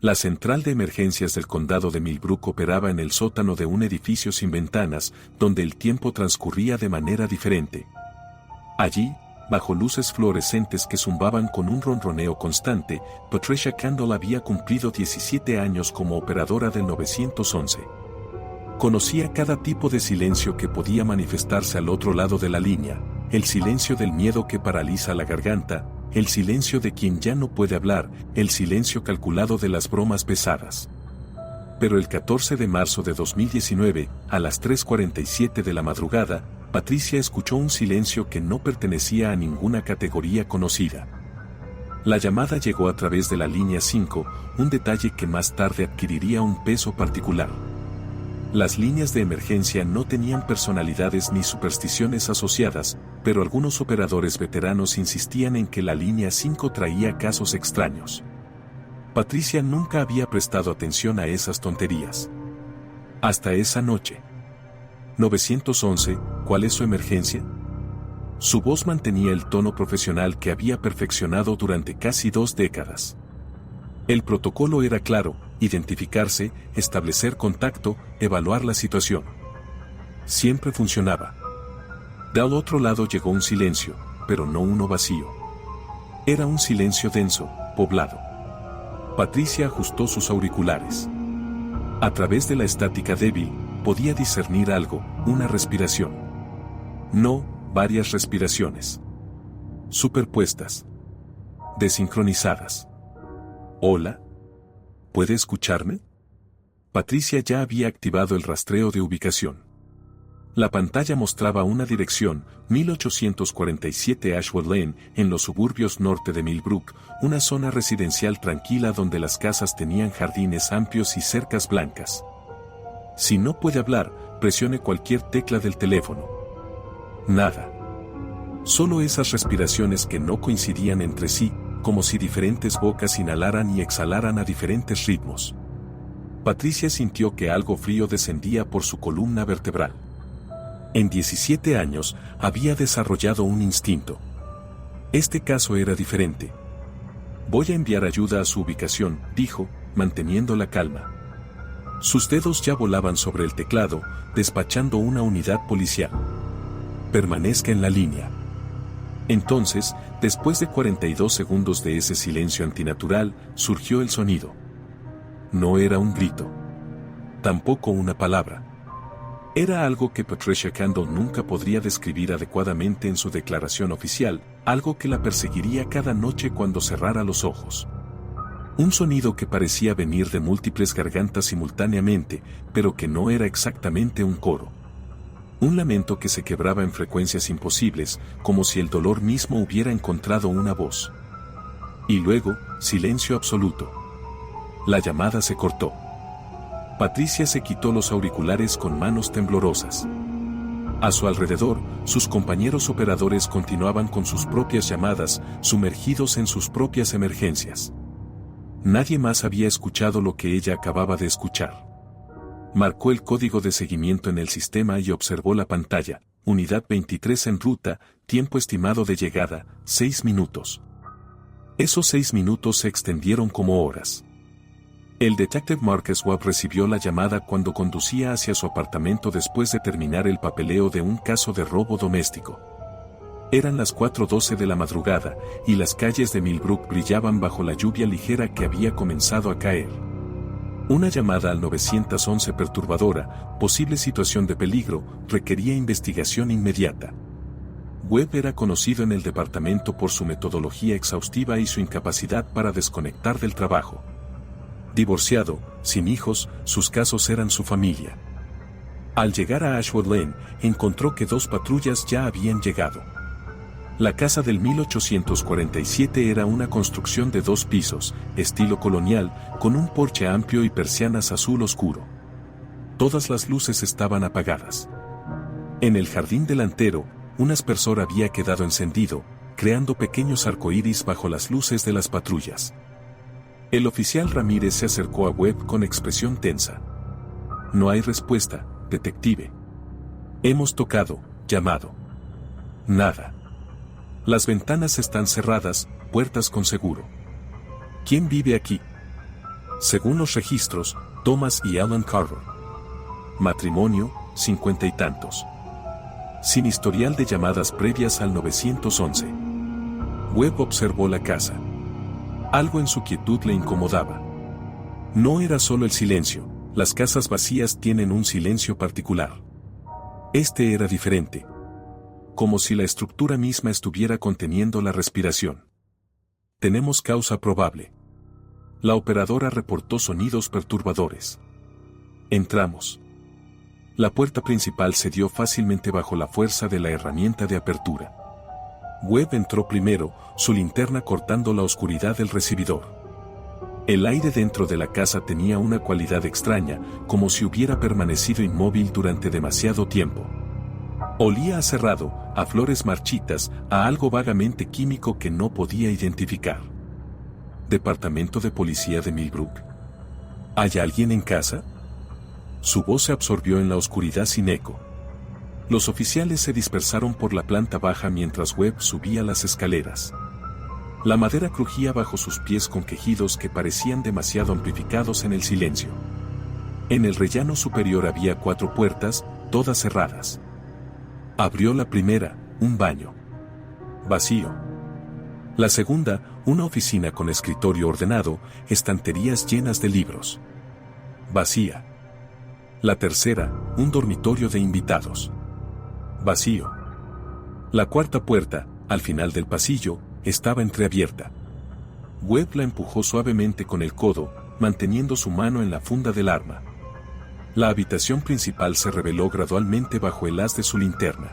La central de emergencias del condado de Millbrook operaba en el sótano de un edificio sin ventanas, donde el tiempo transcurría de manera diferente. Allí, bajo luces fluorescentes que zumbaban con un ronroneo constante, Patricia Candle había cumplido 17 años como operadora del 911. Conocía cada tipo de silencio que podía manifestarse al otro lado de la línea, el silencio del miedo que paraliza la garganta, el silencio de quien ya no puede hablar, el silencio calculado de las bromas pesadas. Pero el 14 de marzo de 2019, a las 3:47 de la madrugada, Patricia escuchó un silencio que no pertenecía a ninguna categoría conocida. La llamada llegó a través de la línea 5, un detalle que más tarde adquiriría un peso particular. Las líneas de emergencia no tenían personalidades ni supersticiones asociadas, pero algunos operadores veteranos insistían en que la línea 5 traía casos extraños. Patricia nunca había prestado atención a esas tonterías. Hasta esa noche. 911, ¿cuál es su emergencia? Su voz mantenía el tono profesional que había perfeccionado durante casi 2 décadas. El protocolo era claro: identificarse, establecer contacto, evaluar la situación. Siempre funcionaba. Del otro lado llegó un silencio, pero no uno vacío. Era un silencio denso, poblado. Patricia ajustó sus auriculares. A través de la estática débil, podía discernir algo, una respiración. No, varias respiraciones. Superpuestas. Desincronizadas. ¿Hola? ¿Puede escucharme? Patricia ya había activado el rastreo de ubicación. La pantalla mostraba una dirección, 1847 Ashwood Lane, en los suburbios norte de Millbrook, una zona residencial tranquila donde las casas tenían jardines amplios y cercas blancas. Si no puede hablar, presione cualquier tecla del teléfono. Nada. Solo esas respiraciones que no coincidían entre sí, como si diferentes bocas inhalaran y exhalaran a diferentes ritmos. Patricia sintió que algo frío descendía por su columna vertebral. En 17 años, había desarrollado un instinto. Este caso era diferente. Voy a enviar ayuda a su ubicación, dijo, manteniendo la calma. Sus dedos ya volaban sobre el teclado, despachando una unidad policial. Permanezca en la línea. Entonces, después de 42 segundos de ese silencio antinatural, surgió el sonido. No era un grito. Tampoco una palabra. Era algo que Patricia Candle nunca podría describir adecuadamente en su declaración oficial, algo que la perseguiría cada noche cuando cerrara los ojos. Un sonido que parecía venir de múltiples gargantas simultáneamente, pero que no era exactamente un coro. Un lamento que se quebraba en frecuencias imposibles, como si el dolor mismo hubiera encontrado una voz. Y luego, silencio absoluto. La llamada se cortó. Patricia se quitó los auriculares con manos temblorosas. A su alrededor, sus compañeros operadores continuaban con sus propias llamadas, sumergidos en sus propias emergencias. Nadie más había escuchado lo que ella acababa de escuchar. Marcó el código de seguimiento en el sistema y observó la pantalla. Unidad 23 en ruta, tiempo estimado de llegada, 6 minutos. Esos 6 minutos se extendieron como horas. El detective Marcus Webb recibió la llamada cuando conducía hacia su apartamento después de terminar el papeleo de un caso de robo doméstico. Eran las 4:12 de la madrugada, y las calles de Millbrook brillaban bajo la lluvia ligera que había comenzado a caer. Una llamada al 911 perturbadora, posible situación de peligro, requería investigación inmediata. Webb era conocido en el departamento por su metodología exhaustiva y su incapacidad para desconectar del trabajo. Divorciado, sin hijos, sus casos eran su familia. Al llegar a Ashwood Lane, encontró que 2 patrullas ya habían llegado. La casa del 1847 era una construcción de 2 pisos, estilo colonial, con un porche amplio y persianas azul oscuro. Todas las luces estaban apagadas. En el jardín delantero, un aspersor había quedado encendido, creando pequeños arcoíris bajo las luces de las patrullas. El oficial Ramírez se acercó a Webb con expresión tensa. No hay respuesta, detective. Hemos tocado, llamado. Nada. Las ventanas están cerradas, puertas con seguro. ¿Quién vive aquí? Según los registros, Thomas y Alan Carver. Matrimonio, 50 y tantos. Sin historial de llamadas previas al 911. Webb observó la casa. Algo en su quietud le incomodaba. No era solo el silencio, las casas vacías tienen un silencio particular. Este era diferente. Como si la estructura misma estuviera conteniendo la respiración. Tenemos causa probable. La operadora reportó sonidos perturbadores. Entramos. La puerta principal cedió fácilmente bajo la fuerza de la herramienta de apertura. Webb entró primero, su linterna cortando la oscuridad del recibidor. El aire dentro de la casa tenía una cualidad extraña, como si hubiera permanecido inmóvil durante demasiado tiempo. Olía a cerrado, a flores marchitas, a algo vagamente químico que no podía identificar. ¿Departamento de policía de Millbrook? ¿Hay alguien en casa? Su voz se absorbió en la oscuridad sin eco. Los oficiales se dispersaron por la planta baja mientras Webb subía las escaleras. La madera crujía bajo sus pies con quejidos que parecían demasiado amplificados en el silencio. En el rellano superior había 4 puertas, todas cerradas. Abrió la primera, un baño. Vacío. La segunda, una oficina con escritorio ordenado, estanterías llenas de libros. Vacía. La tercera, un dormitorio de invitados. Vacío. La cuarta puerta, al final del pasillo, estaba entreabierta. Webb la empujó suavemente con el codo, manteniendo su mano en la funda del arma. La habitación principal se reveló gradualmente bajo el haz de su linterna.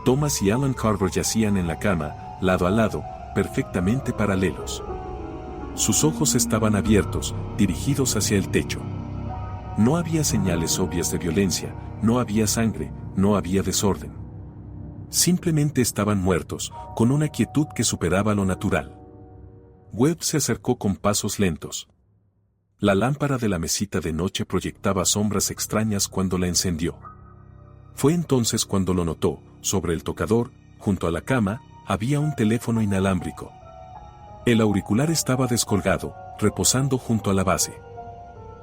Thomas y Alan Carver yacían en la cama, lado a lado, perfectamente paralelos. Sus ojos estaban abiertos, dirigidos hacia el techo. No había señales obvias de violencia, no había sangre, no había desorden. Simplemente estaban muertos, con una quietud que superaba lo natural. Webb se acercó con pasos lentos. La lámpara de la mesita de noche proyectaba sombras extrañas cuando la encendió. Fue entonces cuando lo notó, sobre el tocador, junto a la cama, había un teléfono inalámbrico. El auricular estaba descolgado, reposando junto a la base.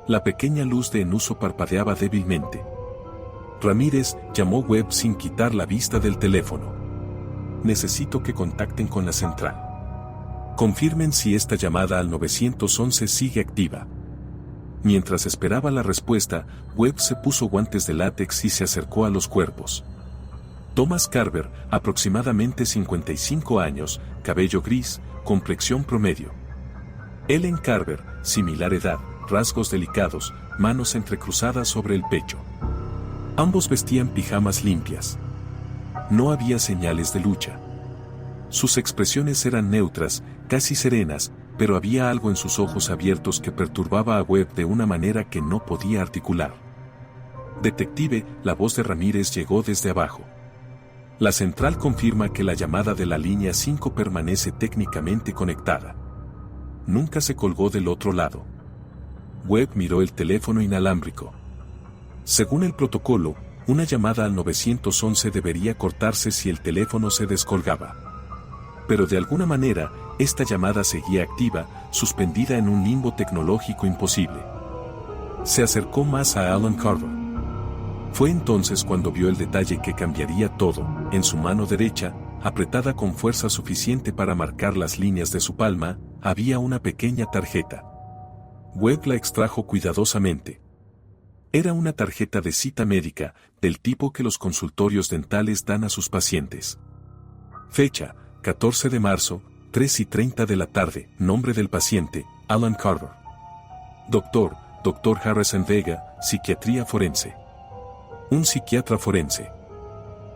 La pequeña luz de en uso parpadeaba débilmente. Ramírez, llamó Webb sin quitar la vista del teléfono. Necesito que contacten con la central. Confirmen si esta llamada al 911 sigue activa. Mientras esperaba la respuesta, Webb se puso guantes de látex y se acercó a los cuerpos. Thomas Carver, aproximadamente 55 años, cabello gris, complexión promedio. Ellen Carver, similar edad, rasgos delicados, manos entrecruzadas sobre el pecho. Ambos vestían pijamas limpias. No había señales de lucha. Sus expresiones eran neutras, casi serenas, pero había algo en sus ojos abiertos que perturbaba a Webb de una manera que no podía articular. Detective, la voz de Ramírez llegó desde abajo. La central confirma que la llamada de la línea 5 permanece técnicamente conectada. Nunca se colgó del otro lado. Webb miró el teléfono inalámbrico. Según el protocolo, una llamada al 911 debería cortarse si el teléfono se descolgaba. Pero de alguna manera, esta llamada seguía activa, suspendida en un limbo tecnológico imposible. Se acercó más a Alan Carver. Fue entonces cuando vio el detalle que cambiaría todo. En su mano derecha, apretada con fuerza suficiente para marcar las líneas de su palma, había una pequeña tarjeta. Webb la extrajo cuidadosamente. Era una tarjeta de cita médica, del tipo que los consultorios dentales dan a sus pacientes. Fecha, 14 de marzo, 3:30 de la tarde. Nombre del paciente, Alan Carver. Doctor Harrison Vega, psiquiatría forense. Un psiquiatra forense.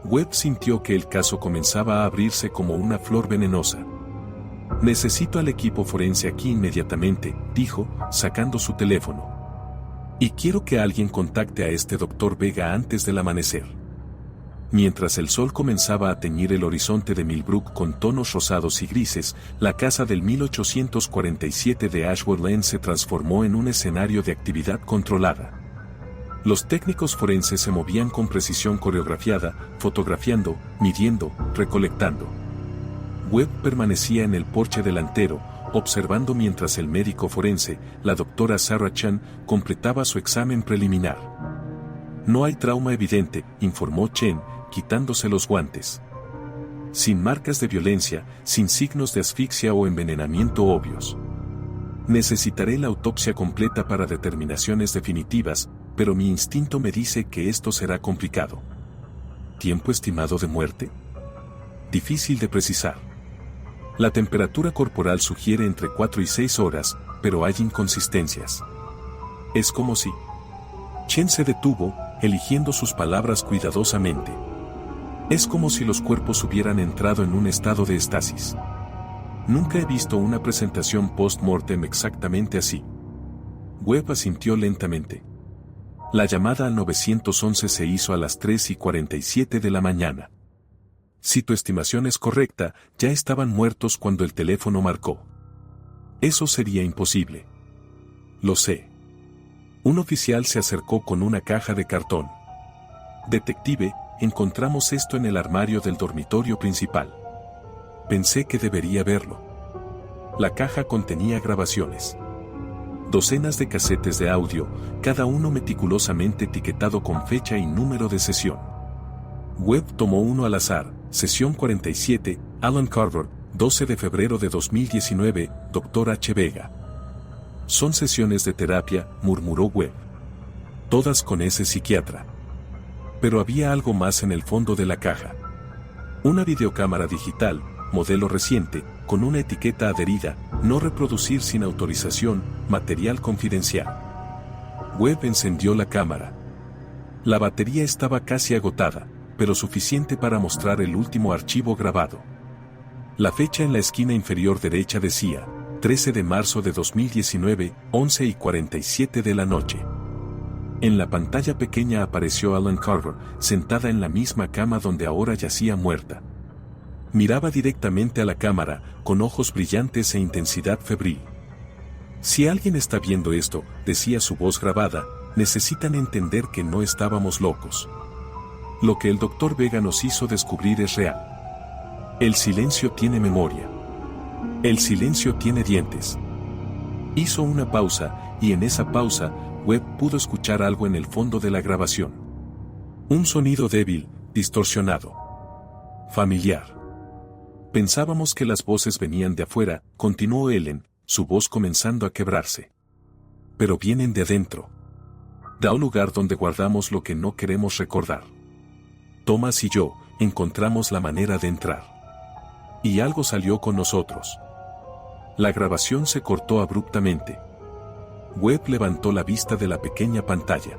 Webb sintió que el caso comenzaba a abrirse como una flor venenosa. Necesito al equipo forense aquí inmediatamente, dijo, sacando su teléfono. Y quiero que alguien contacte a este doctor Vega antes del amanecer. Mientras el sol comenzaba a teñir el horizonte de Millbrook con tonos rosados y grises, la casa del 1847 de Ashwood Lane se transformó en un escenario de actividad controlada. Los técnicos forenses se movían con precisión coreografiada, fotografiando, midiendo, recolectando. Webb permanecía en el porche delantero, observando mientras el médico forense, la doctora Sarah Chan, completaba su examen preliminar. No hay trauma evidente, informó Chen, quitándose los guantes. Sin marcas de violencia, sin signos de asfixia o envenenamiento obvios. Necesitaré la autopsia completa para determinaciones definitivas, pero mi instinto me dice que esto será complicado. ¿Tiempo estimado de muerte? Difícil de precisar. La temperatura corporal sugiere entre 4 y 6 horas, pero hay inconsistencias. Es como si... Chen se detuvo, eligiendo sus palabras cuidadosamente. Es como si los cuerpos hubieran entrado en un estado de estasis. Nunca he visto una presentación post-mortem exactamente así. Webb asintió lentamente. La llamada al 911 se hizo a las 3:47 de la mañana. Si tu estimación es correcta, ya estaban muertos cuando el teléfono marcó. Eso sería imposible. Lo sé. Un oficial se acercó con una caja de cartón. Detective, encontramos esto en el armario del dormitorio principal. Pensé que debería verlo. La caja contenía grabaciones. Docenas de casetes de audio, cada uno meticulosamente etiquetado con fecha y número de sesión. Webb tomó uno al azar, sesión 47, Alan Carver, 12 de febrero de 2019, Dr. H. Vega. Son sesiones de terapia, murmuró Webb. Todas con ese psiquiatra. Pero había algo más en el fondo de la caja. Una videocámara digital, modelo reciente, con una etiqueta adherida, no reproducir sin autorización, material confidencial. Webb encendió la cámara. La batería estaba casi agotada, pero suficiente para mostrar el último archivo grabado. La fecha en la esquina inferior derecha decía, 13 de marzo de 2019, 11:47 de la noche. En la pantalla pequeña apareció Alan Carver, sentada en la misma cama donde ahora yacía muerta. Miraba directamente a la cámara, con ojos brillantes e intensidad febril. Si alguien está viendo esto, decía su voz grabada, necesitan entender que no estábamos locos. Lo que el Dr. Vega nos hizo descubrir es real. El silencio tiene memoria. El silencio tiene dientes. Hizo una pausa, y en esa pausa, Webb pudo escuchar algo en el fondo de la grabación. Un sonido débil, distorsionado. Familiar. Pensábamos que las voces venían de afuera, continuó Ellen, su voz comenzando a quebrarse. Pero vienen de adentro. Da un lugar donde guardamos lo que no queremos recordar. Thomas y yo, encontramos la manera de entrar. Y algo salió con nosotros. La grabación se cortó abruptamente. Webb levantó la vista de la pequeña pantalla.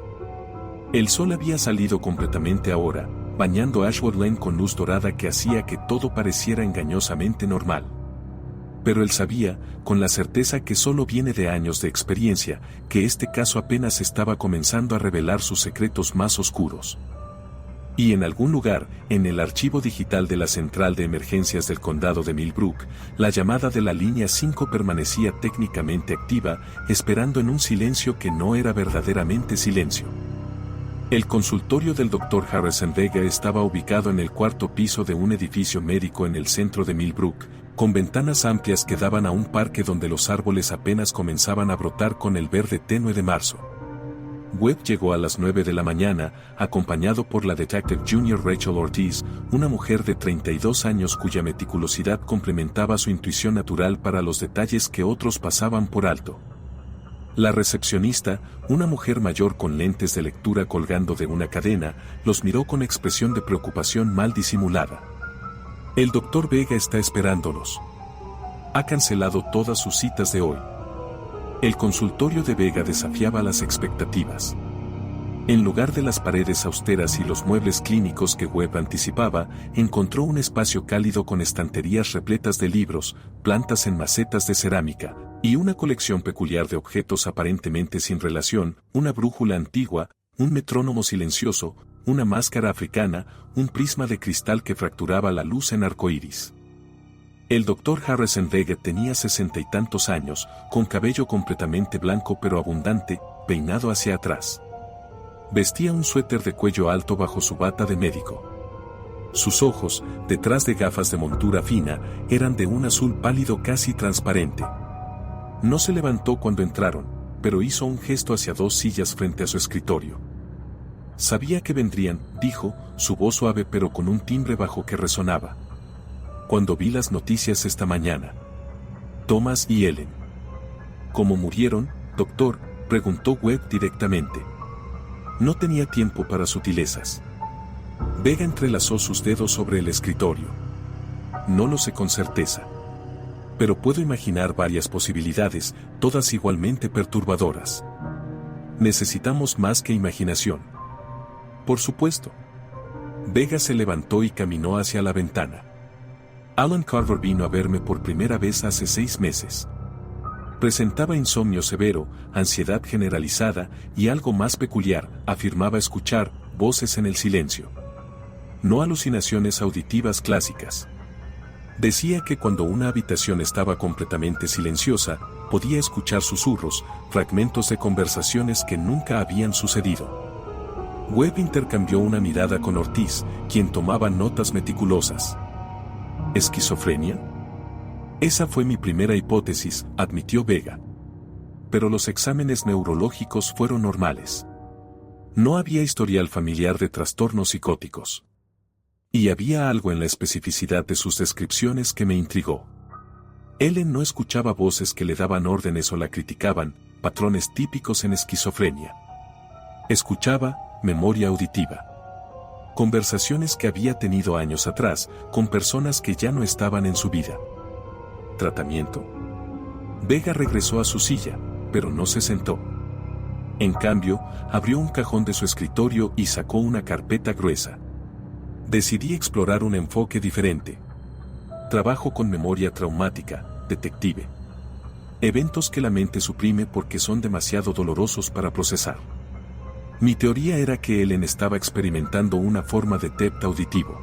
El sol había salido completamente ahora, bañando Ashwood Lane con luz dorada que hacía que todo pareciera engañosamente normal. Pero él sabía, con la certeza que solo viene de años de experiencia, que este caso apenas estaba comenzando a revelar sus secretos más oscuros. Y en algún lugar, en el archivo digital de la Central de Emergencias del Condado de Millbrook, la llamada de la línea 5 permanecía técnicamente activa, esperando en un silencio que no era verdaderamente silencio. El consultorio del Dr. Harrison Vega estaba ubicado en el cuarto piso de un edificio médico en el centro de Millbrook, con ventanas amplias que daban a un parque donde los árboles apenas comenzaban a brotar con el verde tenue de marzo. Webb llegó a las 9 de la mañana, acompañado por la Detective Junior Rachel Ortiz, una mujer de 32 años cuya meticulosidad complementaba su intuición natural para los detalles que otros pasaban por alto. La recepcionista, una mujer mayor con lentes de lectura colgando de una cadena, los miró con expresión de preocupación mal disimulada. El Dr. Vega está esperándolos. Ha cancelado todas sus citas de hoy. El consultorio de Vega desafiaba las expectativas. En lugar de las paredes austeras y los muebles clínicos que Webb anticipaba, encontró un espacio cálido con estanterías repletas de libros, plantas en macetas de cerámica, y una colección peculiar de objetos aparentemente sin relación, una brújula antigua, un metrónomo silencioso, una máscara africana, un prisma de cristal que fracturaba la luz en arcoíris. El Dr. Harrison Vega tenía 60 y tantos años, con cabello completamente blanco pero abundante, peinado hacia atrás. Vestía un suéter de cuello alto bajo su bata de médico. Sus ojos, detrás de gafas de montura fina, eran de un azul pálido casi transparente. No se levantó cuando entraron, pero hizo un gesto hacia 2 sillas frente a su escritorio. Sabía que vendrían, dijo, su voz suave pero con un timbre bajo que resonaba. Cuando vi las noticias esta mañana. Thomas y Ellen. ¿Cómo murieron, doctor?, preguntó Webb directamente. No tenía tiempo para sutilezas. Vega entrelazó sus dedos sobre el escritorio. No lo sé con certeza. Pero puedo imaginar varias posibilidades, todas igualmente perturbadoras. Necesitamos más que imaginación. Por supuesto. Vega se levantó y caminó hacia la ventana. Alan Carver vino a verme por primera vez hace 6 meses. Presentaba insomnio severo, ansiedad generalizada y algo más peculiar, afirmaba escuchar voces en el silencio. No alucinaciones auditivas clásicas. Decía que cuando una habitación estaba completamente silenciosa, podía escuchar susurros, fragmentos de conversaciones que nunca habían sucedido. Webb intercambió una mirada con Ortiz, quien tomaba notas meticulosas. ¿Esquizofrenia? Esa fue mi primera hipótesis, admitió Vega. Pero los exámenes neurológicos fueron normales. No había historial familiar de trastornos psicóticos. Y había algo en la especificidad de sus descripciones que me intrigó. Ellen no escuchaba voces que le daban órdenes o la criticaban, patrones típicos en esquizofrenia. Escuchaba memoria auditiva. Conversaciones que había tenido años atrás, con personas que ya no estaban en su vida. ¿Tratamiento? Vega regresó a su silla, pero no se sentó. En cambio, abrió un cajón de su escritorio y sacó una carpeta gruesa. Decidí explorar un enfoque diferente. Trabajo con memoria traumática, detective. Eventos que la mente suprime porque son demasiado dolorosos para procesar. Mi teoría era que Ellen estaba experimentando una forma de TEP auditivo.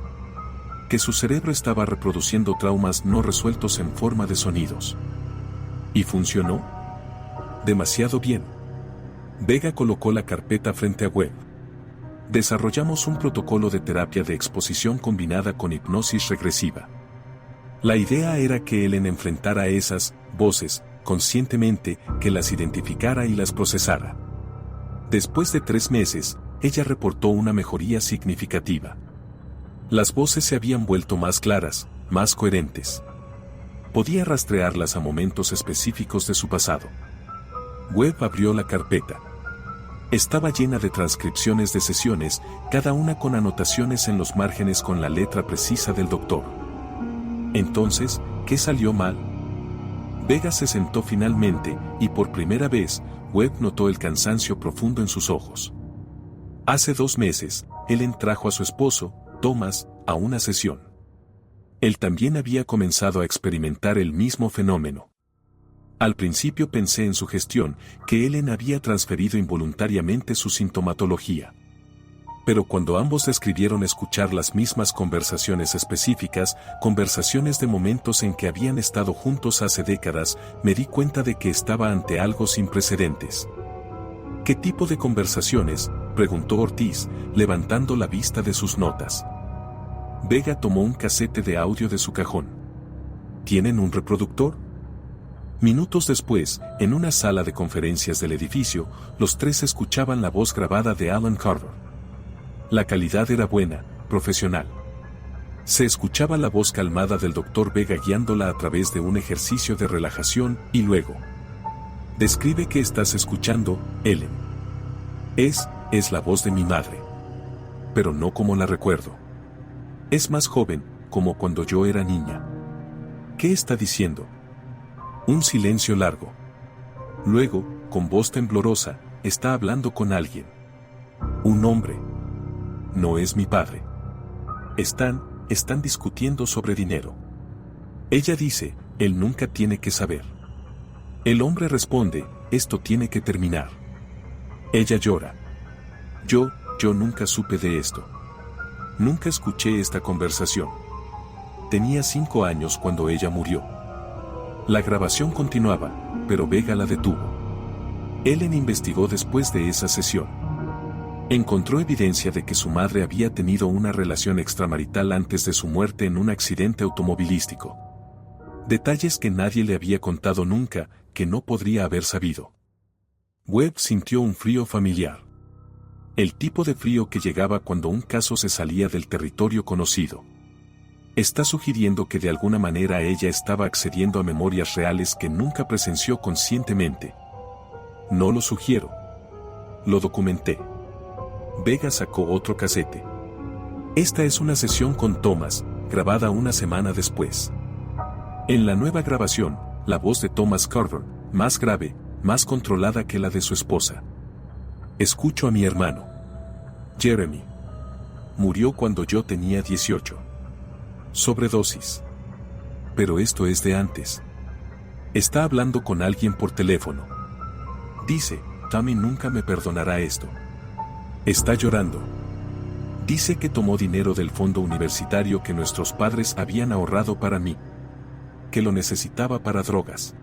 Que su cerebro estaba reproduciendo traumas no resueltos en forma de sonidos. ¿Y funcionó? Demasiado bien. Vega colocó la carpeta frente a Webb. Desarrollamos un protocolo de terapia de exposición combinada con hipnosis regresiva. La idea era que Ellen enfrentara esas voces, conscientemente, que las identificara y las procesara. Después de 3 meses, ella reportó una mejoría significativa. Las voces se habían vuelto más claras, más coherentes. Podía rastrearlas a momentos específicos de su pasado. Webb abrió la carpeta. Estaba llena de transcripciones de sesiones, cada una con anotaciones en los márgenes con la letra precisa del doctor. Entonces, ¿qué salió mal? Vega se sentó finalmente, y por primera vez, Webb notó el cansancio profundo en sus ojos. Hace 2 meses, Ellen trajo a su esposo, Thomas, a una sesión. Él también había comenzado a experimentar el mismo fenómeno. Al principio pensé en su gestión, que Ellen había transferido involuntariamente su sintomatología. Pero cuando ambos describieron escuchar las mismas conversaciones específicas, conversaciones de momentos en que habían estado juntos hace décadas, me di cuenta de que estaba ante algo sin precedentes. ¿Qué tipo de conversaciones?, preguntó Ortiz, levantando la vista de sus notas. Vega tomó un casete de audio de su cajón. ¿Tienen un reproductor? Minutos después, en una sala de conferencias del edificio, los 3 escuchaban la voz grabada de Alan Carver. La calidad era buena, profesional. Se escuchaba la voz calmada del Dr. Vega guiándola a través de un ejercicio de relajación y luego. Describe que estás escuchando, Ellen. Es la voz de mi madre. Pero no como la recuerdo. Es más joven, como cuando yo era niña. ¿Qué está diciendo? Un silencio largo. Luego, con voz temblorosa, está hablando con alguien. Un hombre. No es mi padre. Están discutiendo sobre dinero. Ella dice, él nunca tiene que saber. El hombre responde, esto tiene que terminar. Ella llora. Yo nunca supe de esto. Nunca escuché esta conversación. Tenía 5 años cuando ella murió. La grabación continuaba, pero Vega la detuvo. Ellen investigó después de esa sesión. Encontró evidencia de que su madre había tenido una relación extramarital antes de su muerte en un accidente automovilístico. Detalles que nadie le había contado nunca, que no podría haber sabido. Webb sintió un frío familiar. El tipo de frío que llegaba cuando un caso se salía del territorio conocido. Está sugiriendo que de alguna manera ella estaba accediendo a memorias reales que nunca presenció conscientemente. No lo sugiero. Lo documenté. Vega sacó otro casete. Esta es una sesión con Thomas, grabada una semana después. En la nueva grabación, la voz de Thomas Carver, más grave, más controlada que la de su esposa. Escucho a mi hermano. Jeremy. Murió cuando yo tenía 18. Sobredosis. Pero esto es de antes. Está hablando con alguien por teléfono. Dice, Tammy nunca me perdonará esto. Está llorando. Dice que tomó dinero del fondo universitario que nuestros padres habían ahorrado para mí. Que lo necesitaba para drogas.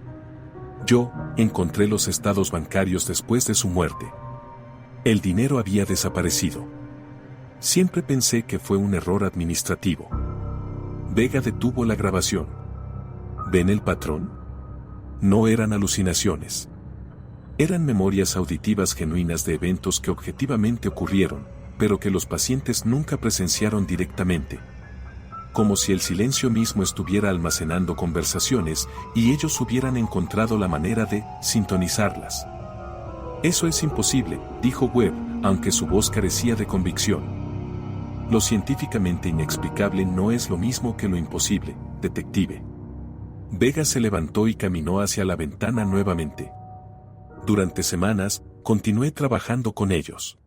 Yo encontré los estados bancarios después de su muerte. El dinero había desaparecido. Siempre pensé que fue un error administrativo. Vega detuvo la grabación. ¿Ven el patrón? No eran alucinaciones. Eran memorias auditivas genuinas de eventos que objetivamente ocurrieron, pero que los pacientes nunca presenciaron directamente. Como si el silencio mismo estuviera almacenando conversaciones y ellos hubieran encontrado la manera de sintonizarlas. Eso es imposible, dijo Webb, aunque su voz carecía de convicción. Lo científicamente inexplicable no es lo mismo que lo imposible, detective. Vega se levantó y caminó hacia la ventana nuevamente. Durante semanas, continué trabajando con ellos.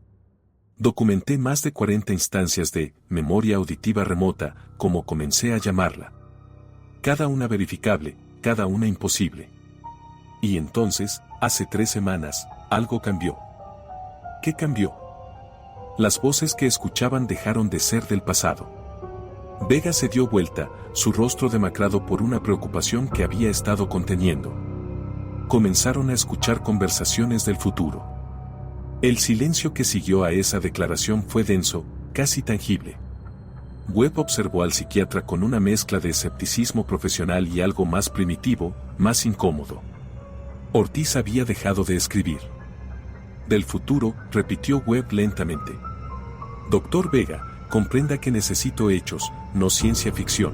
Documenté más de 40 instancias de memoria auditiva remota, como comencé a llamarla. Cada una verificable, cada una imposible. Y entonces, hace 3 semanas, algo cambió. ¿Qué cambió? Las voces que escuchaban dejaron de ser del pasado. Vega se dio vuelta, su rostro demacrado por una preocupación que había estado conteniendo. Comenzaron a escuchar conversaciones del futuro. El silencio que siguió a esa declaración fue denso, casi tangible. Webb observó al psiquiatra con una mezcla de escepticismo profesional y algo más primitivo, más incómodo. Ortiz había dejado de escribir. Del futuro, repitió Webb lentamente. Doctor Vega, comprenda que necesito hechos, no ciencia ficción.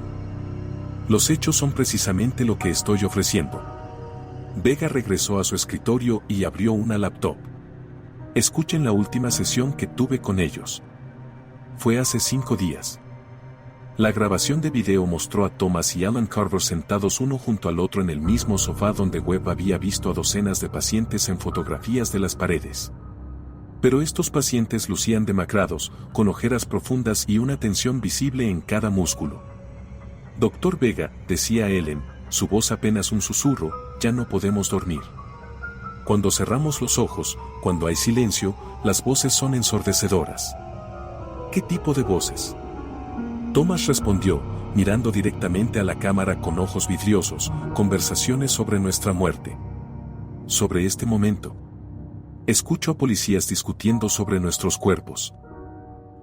Los hechos son precisamente lo que estoy ofreciendo. Vega regresó a su escritorio y abrió una laptop. Escuchen la última sesión que tuve con ellos. Fue hace 5 días. La grabación de video mostró a Thomas y Alan Carver sentados uno junto al otro en el mismo sofá donde Webb había visto a docenas de pacientes en fotografías de las paredes. Pero estos pacientes lucían demacrados, con ojeras profundas y una tensión visible en cada músculo. Doctor Vega, decía Ellen, su voz apenas un susurro, ya no podemos dormir. Cuando cerramos los ojos, cuando hay silencio, las voces son ensordecedoras. ¿Qué tipo de voces? Thomas respondió, mirando directamente a la cámara con ojos vidriosos, conversaciones sobre nuestra muerte. Sobre este momento. Escucho a policías discutiendo sobre nuestros cuerpos.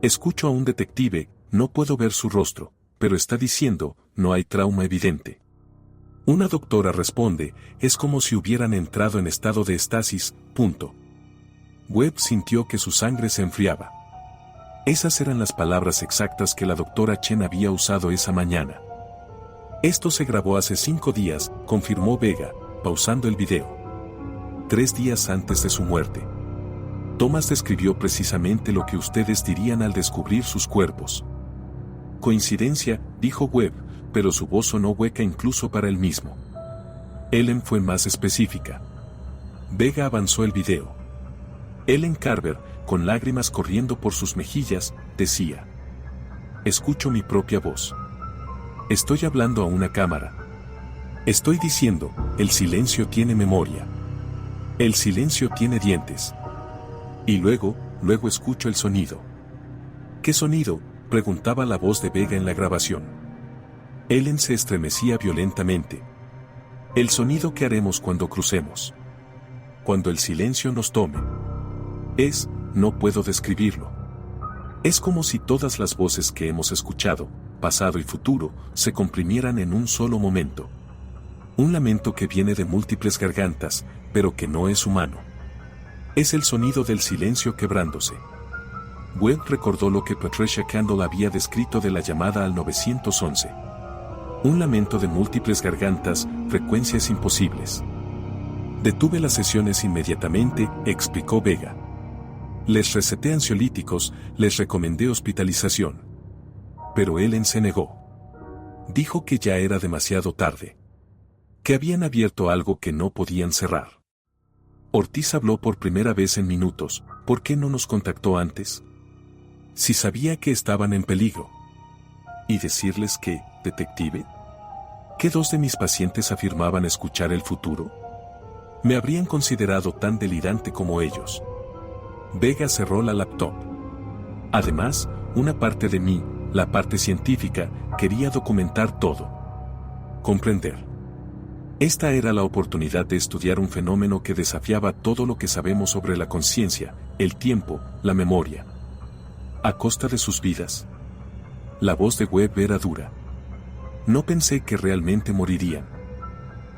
Escucho a un detective, no puedo ver su rostro, pero está diciendo, no hay trauma evidente. Una doctora responde, es como si hubieran entrado en estado de estasis, punto. Webb sintió que su sangre se enfriaba. Esas eran las palabras exactas que la doctora Chen había usado esa mañana. Esto se grabó hace 5 días, confirmó Vega, pausando el video. 3 días antes de su muerte. Thomas describió precisamente lo que ustedes dirían al descubrir sus cuerpos. Coincidencia, dijo Webb, pero su voz sonó hueca incluso para él mismo. Ellen fue más específica. Vega avanzó el video. Ellen Carver, con lágrimas corriendo por sus mejillas, decía: escucho mi propia voz. Estoy hablando a una cámara. Estoy diciendo, el silencio tiene memoria. El silencio tiene dientes. Y luego escucho el sonido. ¿Qué sonido?, preguntaba la voz de Vega en la grabación. Ellen se estremecía violentamente. El sonido que haremos cuando crucemos. Cuando el silencio nos tome. No puedo describirlo. Es como si todas las voces que hemos escuchado, pasado y futuro, se comprimieran en un solo momento. Un lamento que viene de múltiples gargantas, pero que no es humano. Es el sonido del silencio quebrándose. Webb recordó lo que Patricia Candle había descrito de la llamada al 911. Un lamento de múltiples gargantas, frecuencias imposibles. Detuve las sesiones inmediatamente, explicó Vega. Les receté ansiolíticos, les recomendé hospitalización. Pero Ellen se negó. Dijo que ya era demasiado tarde. Que habían abierto algo que no podían cerrar. Ortiz habló por primera vez en minutos. ¿Por qué no nos contactó antes? Si sabía que estaban en peligro. ¿Y decirles que, detective? ¿Que 2 de mis pacientes afirmaban escuchar el futuro? Me habrían considerado tan delirante como ellos. Vega cerró la laptop. Además, una parte de mí, la parte científica, quería documentar todo. Comprender. Esta era la oportunidad de estudiar un fenómeno que desafiaba todo lo que sabemos sobre la conciencia, el tiempo, la memoria. A costa de sus vidas. La voz de Webb era dura. No pensé que realmente morirían.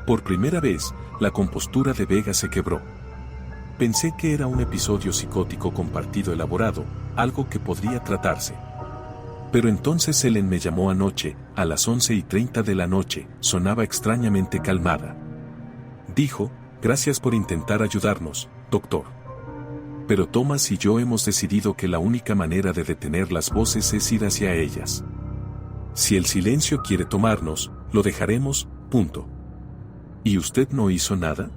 Por primera vez, la compostura de Vega se quebró. Pensé que era un episodio psicótico compartido elaborado, algo que podría tratarse. Pero entonces Ellen me llamó anoche, a las 11:30 de la noche, sonaba extrañamente calmada. Dijo, gracias por intentar ayudarnos, doctor. Pero Thomas y yo hemos decidido que la única manera de detener las voces es ir hacia ellas. Si el silencio quiere tomarnos, lo dejaremos, punto. ¿Y usted no hizo nada?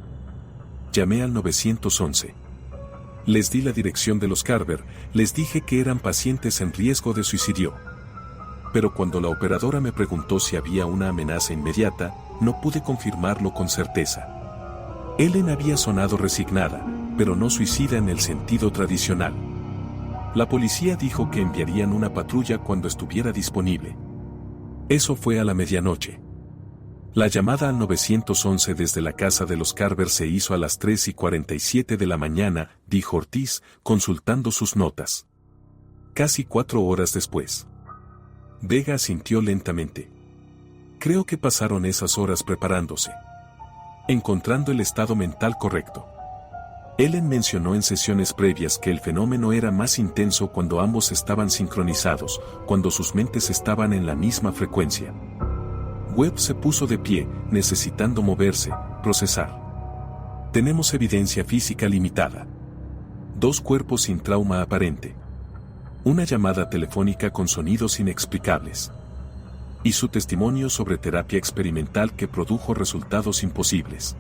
Llamé al 911. Les di la dirección de los Carver, les dije que eran pacientes en riesgo de suicidio. Pero cuando la operadora me preguntó si había una amenaza inmediata, no pude confirmarlo con certeza. Ellen había sonado resignada, pero no suicida en el sentido tradicional. La policía dijo que enviarían una patrulla cuando estuviera disponible. Eso fue a la medianoche. La llamada al 911 desde la casa de los Carver se hizo a las 3:47 de la mañana, dijo Ortiz, consultando sus notas. Casi 4 horas después. Vega asintió lentamente. Creo que pasaron esas horas preparándose. Encontrando el estado mental correcto. Ellen mencionó en sesiones previas que el fenómeno era más intenso cuando ambos estaban sincronizados, cuando sus mentes estaban en la misma frecuencia. Webb se puso de pie, necesitando moverse, procesar. Tenemos evidencia física limitada. 2 cuerpos sin trauma aparente. Una llamada telefónica con sonidos inexplicables. Y su testimonio sobre terapia experimental que produjo resultados imposibles.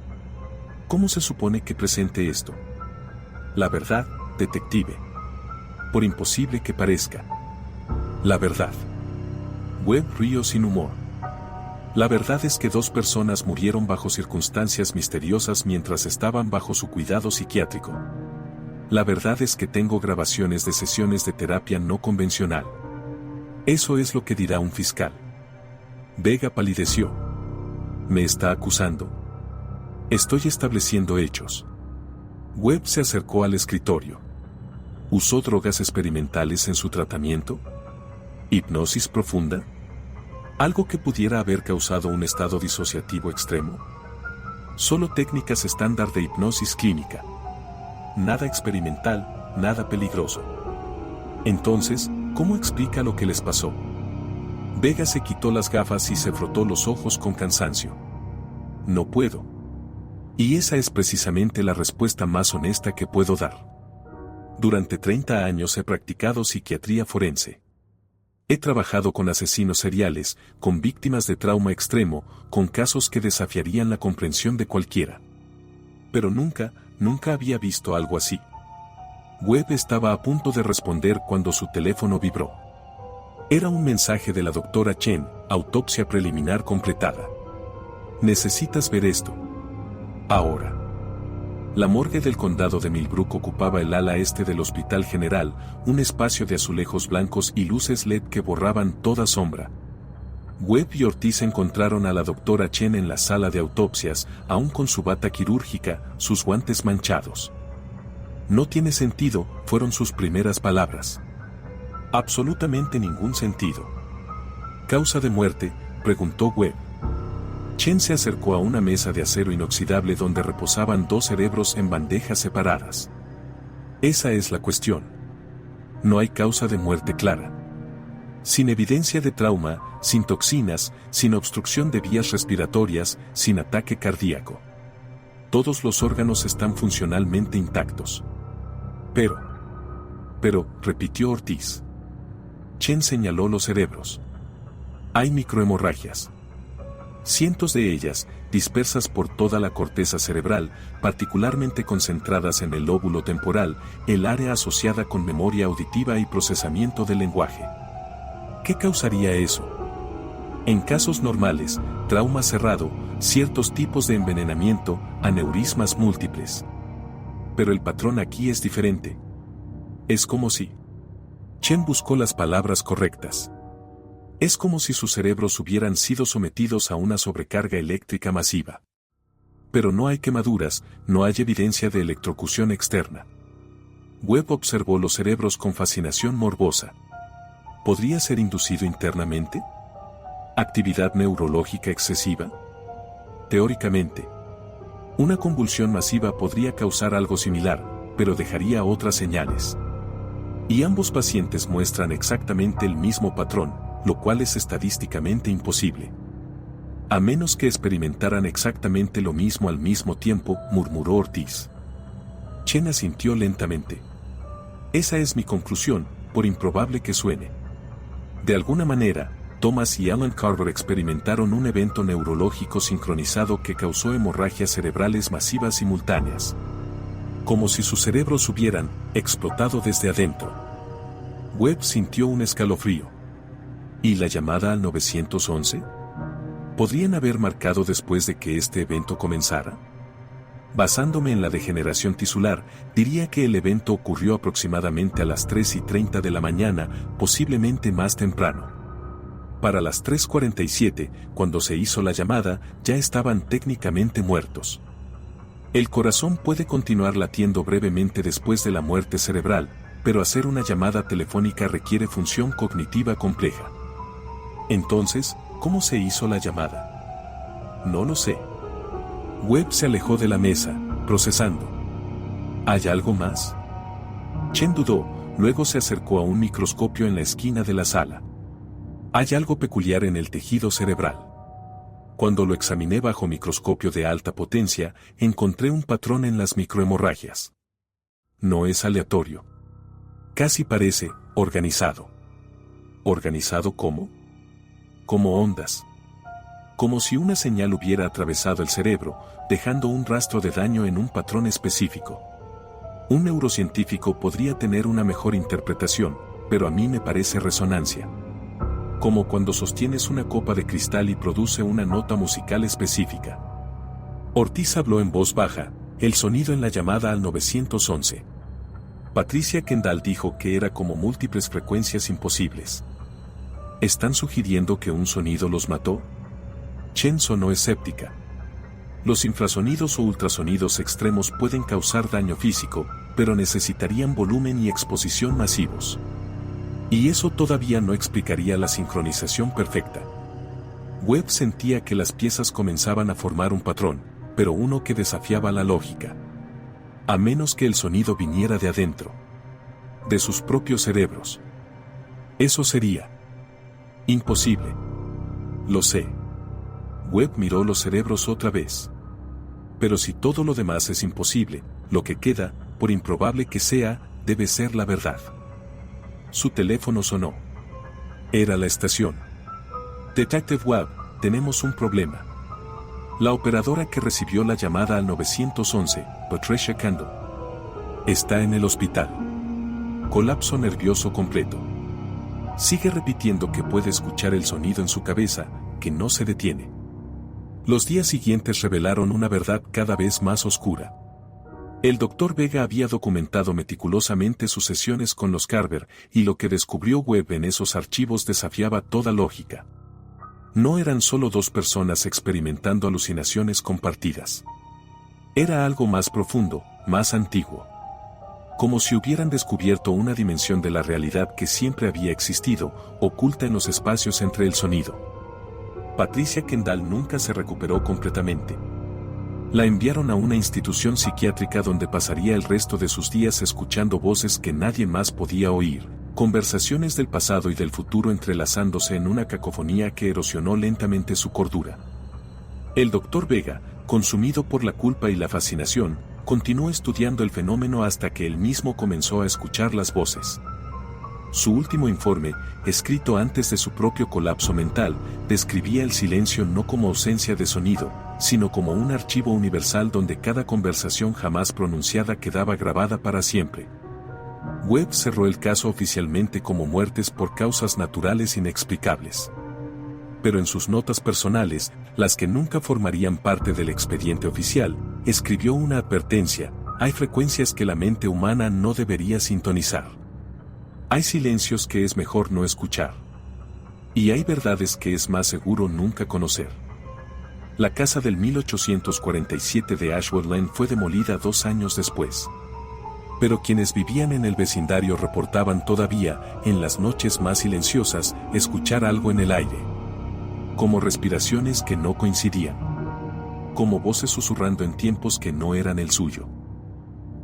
¿Cómo se supone que presente esto? La verdad, detective. Por imposible que parezca. La verdad. Webb rió sin humor. La verdad es que 2 personas murieron bajo circunstancias misteriosas mientras estaban bajo su cuidado psiquiátrico. La verdad es que tengo grabaciones de sesiones de terapia no convencional. Eso es lo que dirá un fiscal. Vega palideció. ¿Me está acusando? Estoy estableciendo hechos. Webb se acercó al escritorio. ¿Usó drogas experimentales en su tratamiento? ¿Hipnosis profunda? ¿Algo que pudiera haber causado un estado disociativo extremo? Solo técnicas estándar de hipnosis clínica. Nada experimental, nada peligroso. Entonces, ¿cómo explica lo que les pasó? Vega se quitó las gafas y se frotó los ojos con cansancio. No puedo. Y esa es precisamente la respuesta más honesta que puedo dar. Durante 30 años he practicado psiquiatría forense. He trabajado con asesinos seriales, con víctimas de trauma extremo, con casos que desafiarían la comprensión de cualquiera. Pero nunca había visto algo así. Webb estaba a punto de responder cuando su teléfono vibró. Era un mensaje de la doctora Chen, autopsia preliminar completada. Necesitas ver esto. Ahora. La morgue del condado de Millbrook ocupaba el ala este del Hospital General, un espacio de azulejos blancos y luces LED que borraban toda sombra. Webb y Ortiz encontraron a la doctora Chen en la sala de autopsias, aún con su bata quirúrgica, sus guantes manchados. No tiene sentido, fueron sus primeras palabras. Absolutamente ningún sentido. ¿Causa de muerte?, preguntó Webb. Chen se acercó a una mesa de acero inoxidable donde reposaban dos cerebros en bandejas separadas. Esa es la cuestión. No hay causa de muerte clara. Sin evidencia de trauma, sin toxinas, sin obstrucción de vías respiratorias, sin ataque cardíaco. Todos los órganos están funcionalmente intactos. Pero, repitió Ortiz. Chen señaló los cerebros. Hay microhemorragias. Cientos de ellas, dispersas por toda la corteza cerebral, particularmente concentradas en el lóbulo temporal, el área asociada con memoria auditiva y procesamiento del lenguaje. ¿Qué causaría eso? En casos normales, trauma cerrado, ciertos tipos de envenenamiento, aneurismas múltiples. Pero el patrón aquí es diferente. Es como si... Chen buscó las palabras correctas. Es como si sus cerebros hubieran sido sometidos a una sobrecarga eléctrica masiva. Pero no hay quemaduras, no hay evidencia de electrocución externa. Webb observó los cerebros con fascinación morbosa. ¿Podría ser inducido internamente? ¿Actividad neurológica excesiva? Teóricamente. Una convulsión masiva podría causar algo similar, pero dejaría otras señales. Y ambos pacientes muestran exactamente el mismo patrón, lo cual es estadísticamente imposible. A menos que experimentaran exactamente lo mismo al mismo tiempo, murmuró Ortiz. Chen asintió lentamente. Esa es mi conclusión, por improbable que suene. De alguna manera, Thomas y Alan Carver experimentaron un evento neurológico sincronizado que causó hemorragias cerebrales masivas simultáneas. Como si sus cerebros hubieran explotado desde adentro. Webb sintió un escalofrío. ¿Y la llamada al 911? ¿Podrían haber marcado después de que este evento comenzara? Basándome en la degeneración tisular, diría que el evento ocurrió aproximadamente a las 3:30 de la mañana, posiblemente más temprano. Para las 3:47, cuando se hizo la llamada, ya estaban técnicamente muertos. El corazón puede continuar latiendo brevemente después de la muerte cerebral, pero hacer una llamada telefónica requiere función cognitiva compleja. Entonces, ¿cómo se hizo la llamada? No lo sé. Webb se alejó de la mesa, procesando. ¿Hay algo más? Chen dudó, luego se acercó a un microscopio en la esquina de la sala. Hay algo peculiar en el tejido cerebral. Cuando lo examiné bajo microscopio de alta potencia, encontré un patrón en las microhemorragias. No es aleatorio. Casi parece organizado. ¿Organizado cómo? Como ondas. Como si una señal hubiera atravesado el cerebro, dejando un rastro de daño en un patrón específico. Un neurocientífico podría tener una mejor interpretación, pero a mí me parece resonancia. Como cuando sostienes una copa de cristal y produce una nota musical específica. Ortiz habló en voz baja, el sonido en la llamada al 911. Patricia Kendall dijo que era como múltiples frecuencias imposibles. ¿Están sugiriendo que un sonido los mató? Chen sonó escéptica. Los infrasonidos o ultrasonidos extremos pueden causar daño físico, pero necesitarían volumen y exposición masivos. Y eso todavía no explicaría la sincronización perfecta. Webb sentía que las piezas comenzaban a formar un patrón, pero uno que desafiaba la lógica. A menos que el sonido viniera de adentro. De sus propios cerebros. Eso sería imposible. Lo sé. Webb miró los cerebros otra vez. Pero si todo lo demás es imposible, lo que queda, por improbable que sea, debe ser la verdad. Su teléfono sonó. Era la estación. Detective Webb, tenemos un problema. La operadora que recibió la llamada al 911, Patricia Kendall, está en el hospital. Colapso nervioso completo. Sigue repitiendo que puede escuchar el sonido en su cabeza, que no se detiene. Los días siguientes revelaron una verdad cada vez más oscura. El Dr. Vega había documentado meticulosamente sus sesiones con los Carver, y lo que descubrió Webb en esos archivos desafiaba toda lógica. No eran solo dos personas experimentando alucinaciones compartidas. Era algo más profundo, más antiguo. Como si hubieran descubierto una dimensión de la realidad que siempre había existido, oculta en los espacios entre el sonido. Patricia Kendall nunca se recuperó completamente. La enviaron a una institución psiquiátrica donde pasaría el resto de sus días escuchando voces que nadie más podía oír, conversaciones del pasado y del futuro entrelazándose en una cacofonía que erosionó lentamente su cordura. El Dr. Vega, consumido por la culpa y la fascinación, continuó estudiando el fenómeno hasta que él mismo comenzó a escuchar las voces. Su último informe, escrito antes de su propio colapso mental, describía el silencio no como ausencia de sonido, sino como un archivo universal donde cada conversación jamás pronunciada quedaba grabada para siempre. Webb cerró el caso oficialmente como muertes por causas naturales inexplicables. Pero en sus notas personales, las que nunca formarían parte del expediente oficial, escribió una advertencia: hay frecuencias que la mente humana no debería sintonizar. Hay silencios que es mejor no escuchar. Y hay verdades que es más seguro nunca conocer. La casa del 1847 de Ashwood fue demolida 2 años después. Pero quienes vivían en el vecindario reportaban todavía, en las noches más silenciosas, escuchar algo en el aire. Como respiraciones que no coincidían. Como voces susurrando en tiempos que no eran el suyo.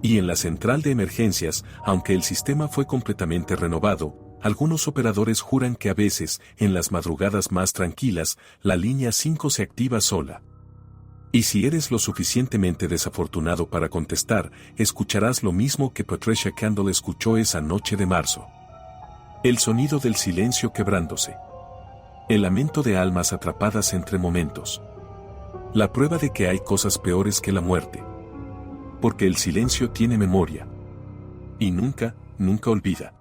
Y en la central de emergencias, aunque el sistema fue completamente renovado, algunos operadores juran que a veces, en las madrugadas más tranquilas, la línea 5 se activa sola. Y si eres lo suficientemente desafortunado para contestar, escucharás lo mismo que Patricia Kendall escuchó esa noche de marzo. El sonido del silencio quebrándose. El lamento de almas atrapadas entre momentos. La prueba de que hay cosas peores que la muerte. Porque el silencio tiene memoria. Y nunca, nunca olvida.